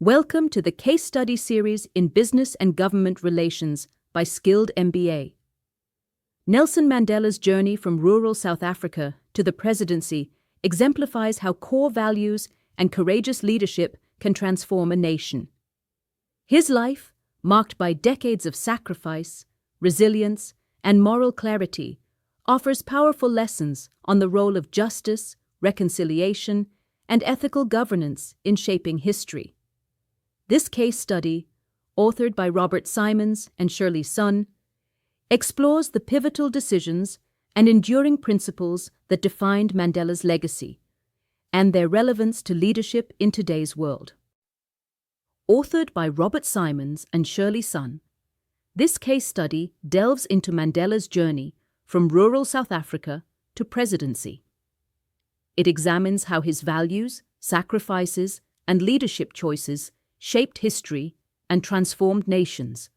Welcome to the case study series in Business and Government Relations by Skilled MBA. Nelson Mandela's journey from rural South Africa to the presidency exemplifies how core values and courageous leadership can transform a nation. His life, marked by decades of sacrifice, resilience, and moral clarity, offers powerful lessons on the role of justice, reconciliation, and ethical governance in shaping history. This case study, authored by Robert Simons and Shirley Sun, explores the pivotal decisions and enduring principles that defined Mandela's legacy and their relevance to leadership in today's world. Authored by Robert Simons and Shirley Sun, this case study delves into Mandela's journey from rural South Africa to presidency. It examines how his values, sacrifices, and leadership choices shaped history and transformed nations,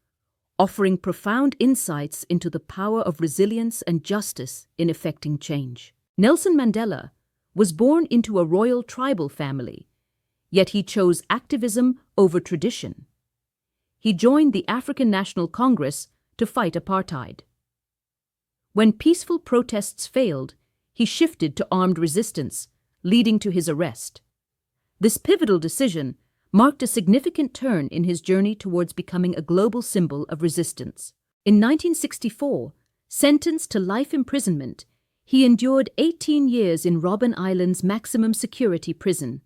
offering profound insights into the power of resilience and justice in effecting change. Nelson Mandela was born into a royal tribal family, yet he chose activism over tradition. He joined the African National Congress to fight apartheid. When peaceful protests failed, he shifted to armed resistance, leading to his arrest. This pivotal decision marked a significant turn in his journey towards becoming a global symbol of resistance. In 1964, sentenced to life imprisonment, he endured 18 years in Robben Island's maximum security prison.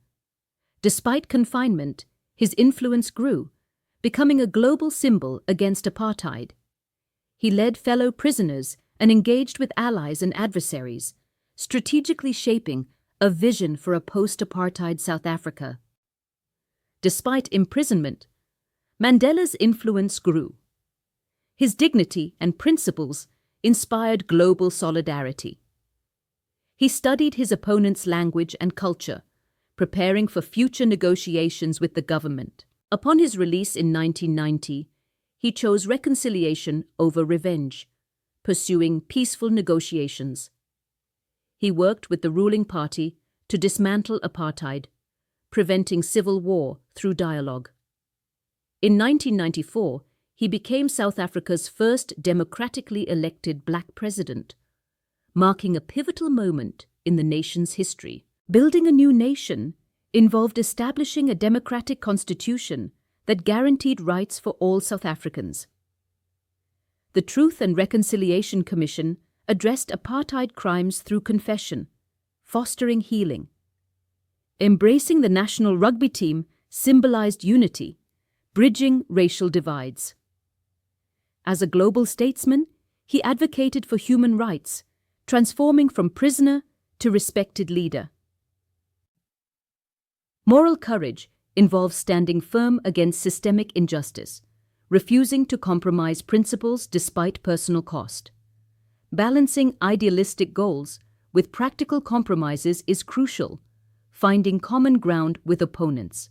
Despite confinement, his influence grew, becoming a global symbol against apartheid. He led fellow prisoners and engaged with allies and adversaries, strategically shaping a vision for a post-apartheid South Africa. Despite imprisonment, Mandela's influence grew. His dignity and principles inspired global solidarity. He studied his opponent's language and culture, preparing for future negotiations with the government. Upon his release in 1990, he chose reconciliation over revenge, pursuing peaceful negotiations. He worked with the ruling party to dismantle apartheid, preventing civil war through dialogue. In 1994, he became South Africa's first democratically elected black president, marking a pivotal moment in the nation's history. Building a new nation involved establishing a democratic constitution that guaranteed rights for all South Africans. The Truth and Reconciliation Commission addressed apartheid crimes through confession, fostering healing. Embracing the national rugby team symbolized unity, bridging racial divides. As a global statesman, he advocated for human rights, transforming from prisoner to respected leader. Moral courage involves standing firm against systemic injustice, refusing to compromise principles despite personal cost. Balancing idealistic goals with practical compromises is crucial, finding common ground with opponents.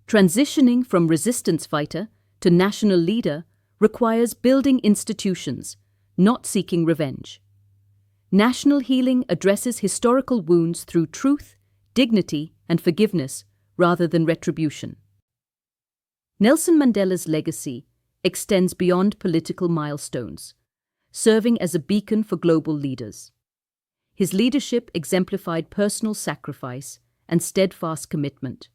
Transitioning from resistance fighter to national leader requires building institutions, not seeking revenge. National healing addresses historical wounds through truth, dignity, and forgiveness rather than retribution. Nelson Mandela's legacy extends beyond political milestones, serving as a beacon for global leaders. His leadership exemplified personal sacrifice and steadfast commitment.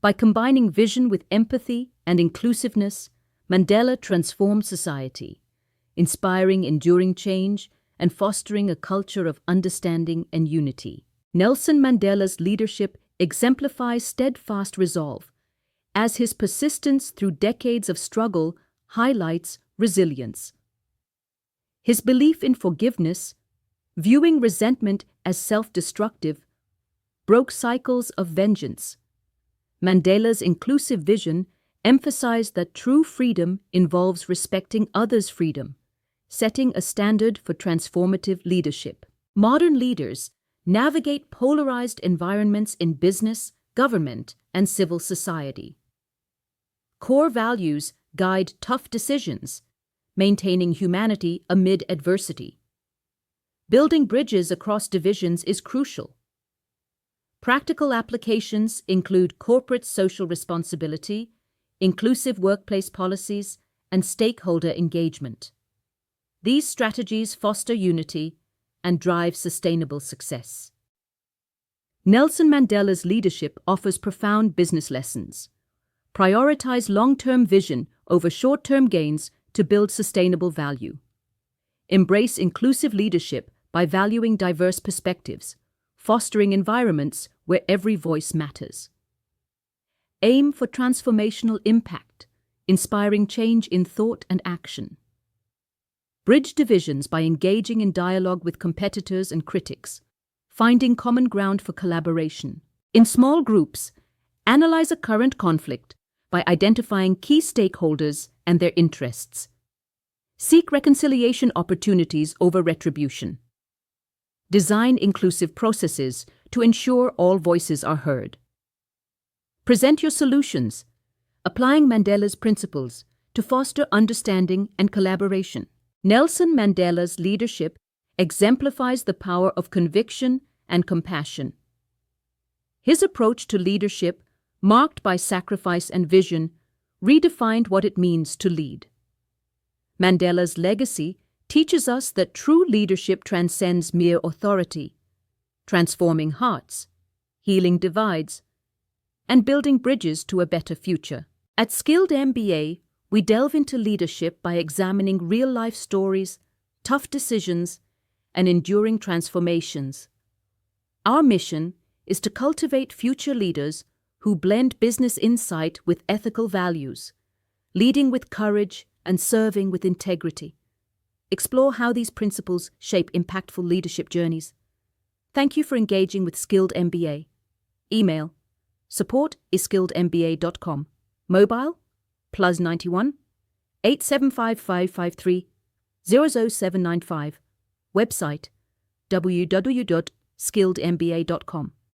By combining vision with empathy and inclusiveness, Mandela transformed society, inspiring enduring change and fostering a culture of understanding and unity. Nelson Mandela's leadership exemplifies steadfast resolve, as his persistence through decades of struggle highlights resilience. His belief in forgiveness, viewing resentment as self-destructive, broke cycles of vengeance. Mandela's inclusive vision emphasized that true freedom involves respecting others' freedom, setting a standard for transformative leadership. Modern leaders navigate polarized environments in business, government, and civil society. Core values guide tough decisions, maintaining humanity amid adversity. Building bridges across divisions is crucial. Practical applications include corporate social responsibility, inclusive workplace policies, and stakeholder engagement. These strategies foster unity and drive sustainable success. Nelson Mandela's leadership offers profound business lessons. Prioritize long-term vision over short-term gains to build sustainable value. Embrace inclusive leadership by valuing diverse perspectives, fostering environments where every voice matters. Aim for transformational impact, inspiring change in thought and action. Bridge divisions by engaging in dialogue with competitors and critics, finding common ground for collaboration. In small groups, analyze a current conflict by identifying key stakeholders and their interests. Seek reconciliation opportunities over retribution. Design inclusive processes to ensure all voices are heard. Present your solutions, applying Mandela's principles to foster understanding and collaboration. Nelson Mandela's leadership exemplifies the power of conviction and compassion. His approach to leadership, marked by sacrifice and vision, redefined what it means to lead. Mandela's legacy teaches us that true leadership transcends mere authority, transforming hearts, healing divides, and building bridges to a better future. At Skilled MBA, we delve into leadership by examining real-life stories, tough decisions, and enduring transformations. Our mission is to cultivate future leaders who blend business insight with ethical values, leading with courage and serving with integrity. Explore how these principles shape impactful leadership journeys. Thank you for engaging with Skilled MBA. Email: support@skilledmba.com. Mobile: +91 875 553 00795. Website: www.skilledmba.com.